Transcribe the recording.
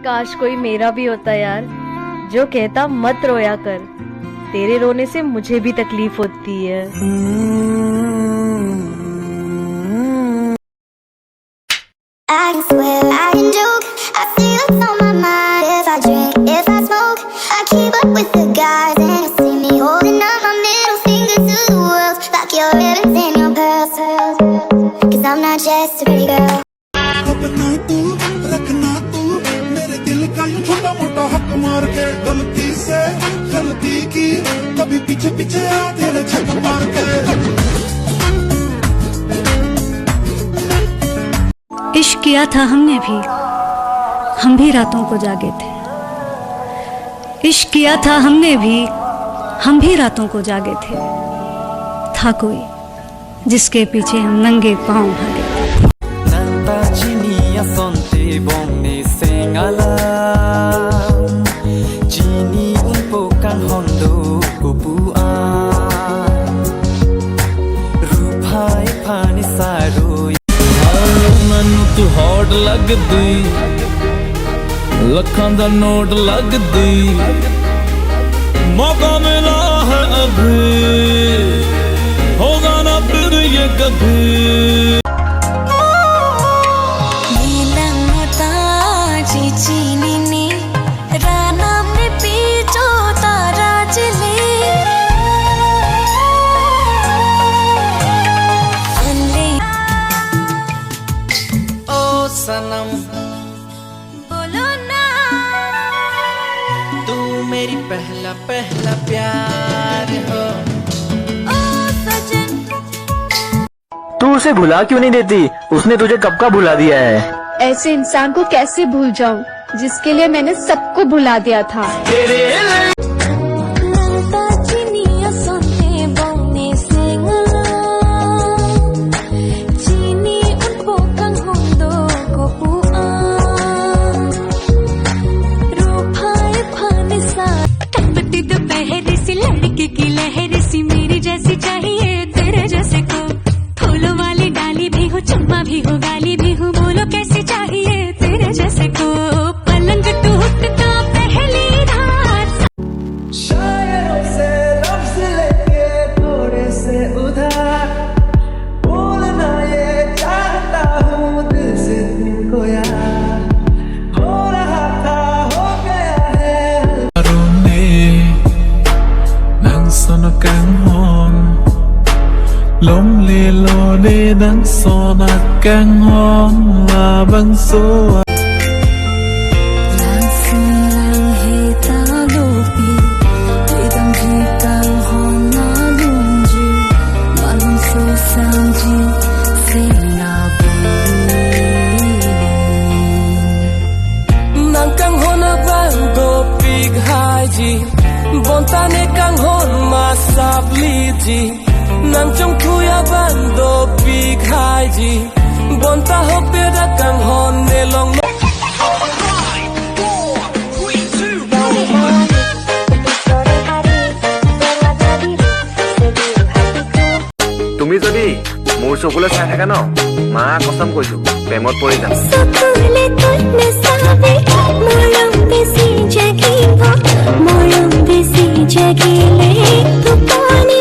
काश कोई मेरा भी होता यार, जो कहता मत रोया कर, तेरे रोने से मुझे भी तकलीफ होती है। I can swear, I can joke, I see what's on my mind. If I drink, if I smoke, I keep up with the guys, and you see me holding up my middle finger to the world, like your ribbons and your pearls, 'cause I'm not just a pretty girl. अपना तू रखना तू मेरे दिल का यूं छोटा मोटा हक मार के, गलती से गलती की कभी पीछे पीछे आ तेरे छक मार के। इश्क किया था हमने भी, हम भी रातों को जागे थे। इश्क किया था हमने भी, हम भी रातों को जागे थे। था कोई जिसके पीछे हम नंगे पांव भागे थे। तू हॉट लगदी, लखां दा नोट लगदी, मौका मिला है अभी, होगा ना फिर ये कभी। सनम बोलो ना, तू मेरी पहला पहला प्यार हो। ओ सजन, तू उसे भुला क्यों नहीं देती? उसने तुझे कब का भुला दिया है? ऐसे इंसान को कैसे भूल जाऊं जिसके लिए मैंने सबको भुला दिया था। की लहर सी मेरी जैसी चाहिए, तेरे जैसे को। फूलों वाली डाली भी हो, चम्मा भी हो, गाली भी हो, बोलो कैसी चाहिए तेरे जैसे को। पलंग टूटता पहली रात, शायरों से लफ्ज़ लेके थोड़े से उधार, बोलना ये चाहता हूँ दिल से तुमको यार, हो रहा था हो गया है। Sono canhon lom le lo de dan sona canhon la bang so lang silang hita lopi, idam ji kang hon na lungji, malum so sanji sina bu nang kang hon bang do pig haji, bontane kang hon masab liji, nang chong thuya bando pig haji, bonta ho pera kang hon nelong। তুমি যদি মোৰ চকুলৈ চাই থাকা ন, মা কসম কৈছো প্ৰেমত পৰি যাম। Moyong besi jagile, tupani